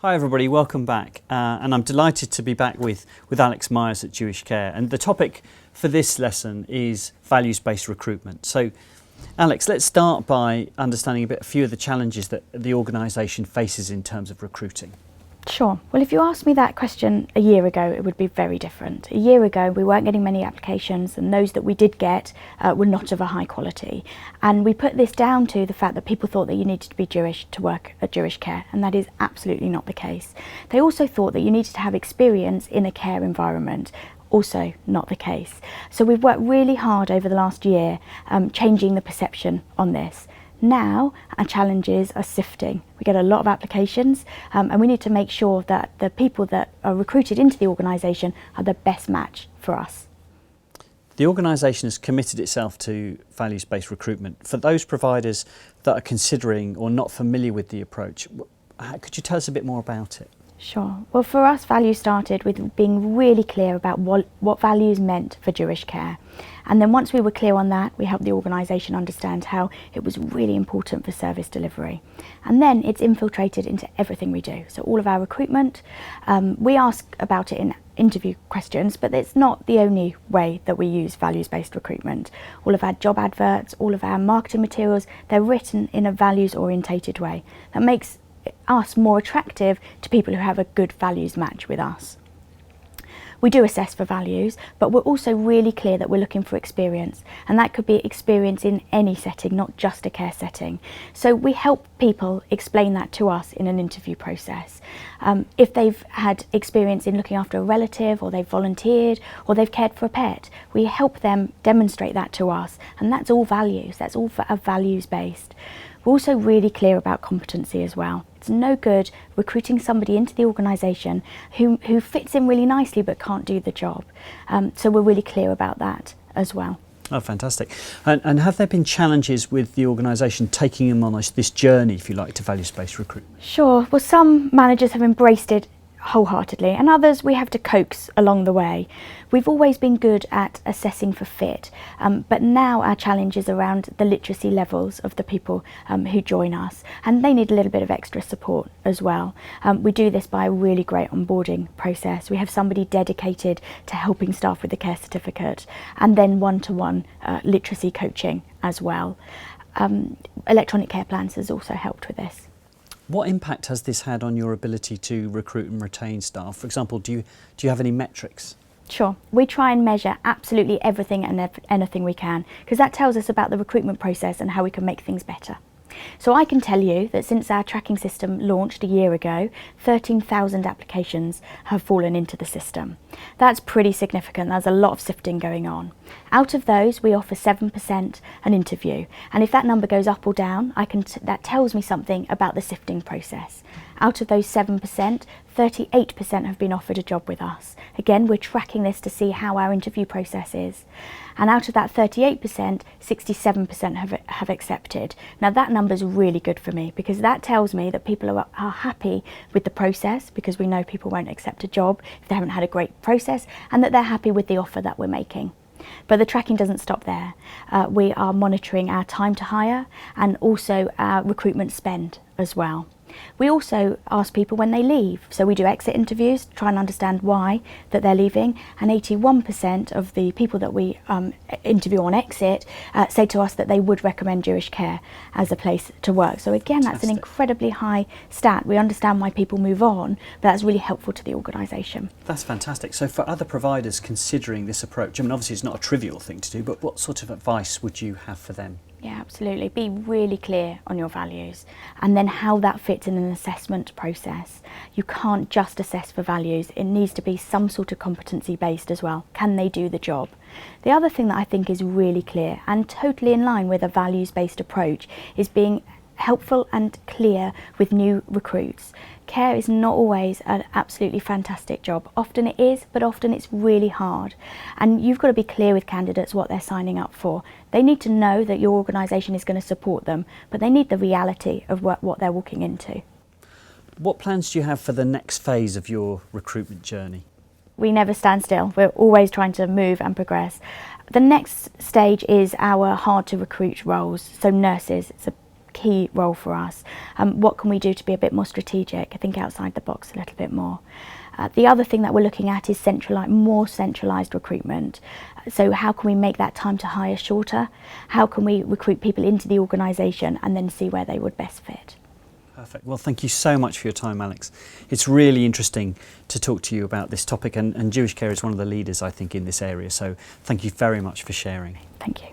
Hi everybody, welcome back. And I'm delighted to be back with Alex Myers at Jewish Care. And the topic for this lesson is values-based recruitment. So Alex, let's start by understanding a few of the challenges that the organisation faces in terms of recruiting. Sure. Well, if you asked me that question a year ago, it would be very different. A year ago, we weren't getting many applications, and those that we did get were not of a high quality. And we put this down to the fact that people thought that you needed to be Jewish to work at Jewish Care, and that is absolutely not the case. They also thought that you needed to have experience in a care environment. Also not the case. So we've worked really hard over the last year changing the perception on this. Now our challenges are sifting. We get a lot of applications and we need to make sure that the people that are recruited into the organisation are the best match for us. The organisation has committed itself to values-based recruitment. For those providers that are considering or not familiar with the approach, could you tell us a bit more about it? Sure. Well, for us, values started with being really clear about what values meant for Jewish Care. And then once we were clear on that, we helped the organisation understand how it was really important for service delivery. And then it's infiltrated into everything we do. So all of our recruitment, we ask about it in interview questions, but it's not the only way that we use values-based recruitment. All of our job adverts, all of our marketing materials, they're written in a values-orientated way. That makes us more attractive to people who have a good values match with us. We do assess for values, but we're also really clear that we're looking for experience, and that could be experience in any setting, not just a care setting. So we help people explain that to us in an interview process. If they've had experience in looking after a relative, or they've volunteered, or they've cared for a pet, we help them demonstrate that to us, and that's all values, that's all values-based. We're also really clear about competency as well. It's no good recruiting somebody into the organisation who fits in really nicely but can't do the job. So we're really clear about that as well. Oh, fantastic. And have there been challenges with the organisation taking them on this journey, if you like, to values-based recruitment? Sure. Well, some managers have embraced it wholeheartedly, and others we have to coax along the way. We've always been good at assessing for fit, but now our challenge is around the literacy levels of the people who join us, and they need a little bit of extra support as well. We do this by a really great onboarding process. We have somebody dedicated to helping staff with the care certificate, and then one-to-one literacy coaching as well. Electronic care plans has also helped with this. What impact has this had on your ability to recruit and retain staff? For example, do you have any metrics? Sure. We try and measure absolutely everything and anything we can, because that tells us about the recruitment process and how we can make things better. So I can tell you that since our tracking system launched a year ago, 13,000 applications have fallen into the system. That's pretty significant. There's a lot of sifting going on. Out of those, we offer 7% an interview. And if that number goes up or down, that tells me something about the sifting process. Out of those 7%, 38% have been offered a job with us. Again, we're tracking this to see how our interview process is. And out of that 38%, 67% have accepted. Now that number is really good for me, because that tells me that people are happy with the process, because we know people won't accept a job if they haven't had a great process, and that they're happy with the offer that we're making. But the tracking doesn't stop there. We are monitoring our time to hire and also our recruitment spend as well. We also ask people when they leave, so we do exit interviews to try and understand why that they're leaving, and 81% of the people that we interview on exit say to us that they would recommend Jewish Care as a place to work. So again, that's an incredibly high stat. We understand why people move on, but that's really helpful to the organisation. That's fantastic. So for other providers considering this approach, I mean, obviously it's not a trivial thing to do, but what sort of advice would you have for them? Yeah, absolutely. Be really clear on your values and then how that fits in an assessment process. You can't just assess for values. It needs to be some sort of competency based as well. Can they do the job? The other thing that I think is really clear and totally in line with a values-based approach is being helpful and clear with new recruits. Care is not always an absolutely fantastic job. Often it is, but often it's really hard. And you've got to be clear with candidates what they're signing up for. They need to know that your organisation is going to support them, but they need the reality of what they're walking into. What plans do you have for the next phase of your recruitment journey? We never stand still. We're always trying to move and progress. The next stage is our hard to recruit roles. So nurses, it's a key role for us. What can we do to be a bit more strategic, think outside the box a little bit more? The other thing that we're looking at is more centralised recruitment. So how can we make that time to hire shorter? How can we recruit people into the organisation and then see where they would best fit? Perfect. Well, thank you so much for your time, Alex. It's really interesting to talk to you about this topic, and Jewish Care is one of the leaders, I think, in this area. So thank you very much for sharing. Thank you.